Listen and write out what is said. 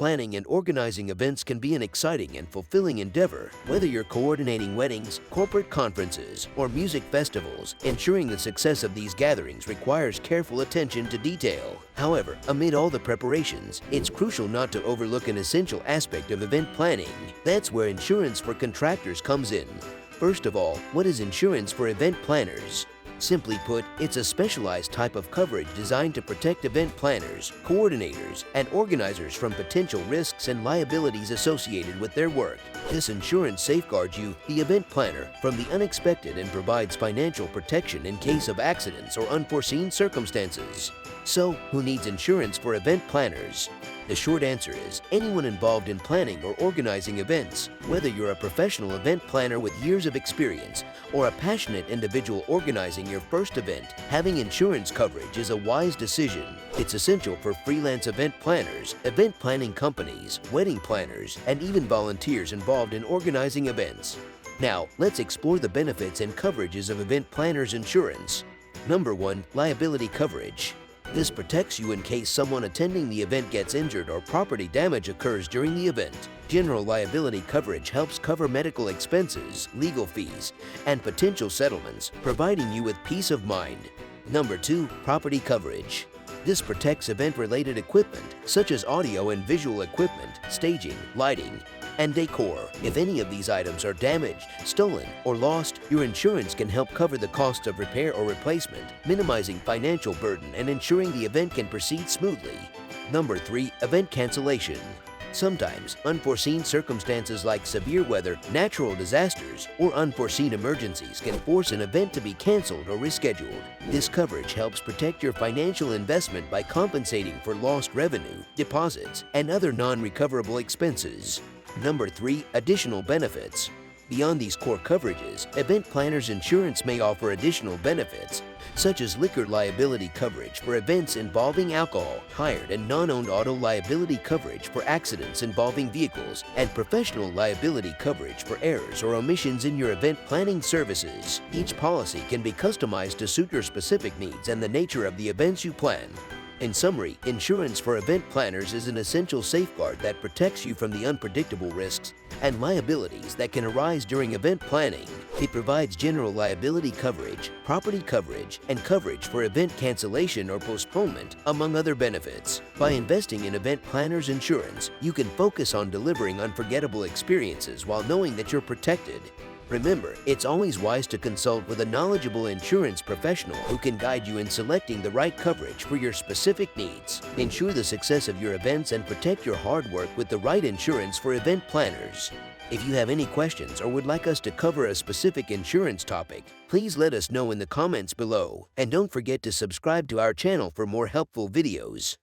planning and organizing events can be an exciting and fulfilling endeavor. Whether you're coordinating weddings, corporate conferences, or music festivals, ensuring the success of these gatherings requires careful attention to detail. However, amid all the preparations, it's crucial not to overlook an essential aspect of event planning. That's where insurance for contractors comes in. First of all, what is insurance for event planners? Simply put, it's a specialized type of coverage designed to protect event planners, coordinators, and organizers from potential risks and liabilities associated with their work. This insurance safeguards you, the event planner, from the unexpected and provides financial protection in case of accidents or unforeseen circumstances. So, who needs insurance for event planners? The short answer is anyone involved in planning or organizing events. Whether you're a professional event planner with years of experience or a passionate individual organizing your first event, having insurance coverage is a wise decision. It's essential for freelance event planners, event planning companies, wedding planners, and even volunteers involved in organizing events. Now, let's explore the benefits and coverages of event planners insurance. Number 1. Liability coverage. This protects you in case someone attending the event gets injured or property damage occurs during the event. General liability coverage helps cover medical expenses, legal fees, and potential settlements, providing you with peace of mind. Number 2. Property coverage. This protects event-related equipment, such as audio and visual equipment, staging, lighting, and decor. If any of these items are damaged, stolen, or lost, your insurance can help cover the costs of repair or replacement, minimizing financial burden and ensuring the event can proceed smoothly. Number 3. Event cancellation. Sometimes, unforeseen circumstances like severe weather, natural disasters, or unforeseen emergencies can force an event to be canceled or rescheduled. This coverage helps protect your financial investment by compensating for lost revenue, deposits, and other non-recoverable expenses. Number 3. Additional benefits. Beyond these core coverages, event planners insurance may offer additional benefits, such as liquor liability coverage for events involving alcohol, hired and non-owned auto liability coverage for accidents involving vehicles, and professional liability coverage for errors or omissions in your event planning services. Each policy can be customized to suit your specific needs and the nature of the events you plan. In summary, insurance for event planners is an essential safeguard that protects you from the unpredictable risks and liabilities that can arise during event planning. It provides general liability coverage, property coverage, and coverage for event cancellation or postponement, among other benefits. By investing in event planners insurance, you can focus on delivering unforgettable experiences while knowing that you're protected. Remember, it's always wise to consult with a knowledgeable insurance professional who can guide you in selecting the right coverage for your specific needs. Ensure the success of your events and protect your hard work with the right insurance for event planners. If you have any questions or would like us to cover a specific insurance topic, please let us know in the comments below. And don't forget to subscribe to our channel for more helpful videos.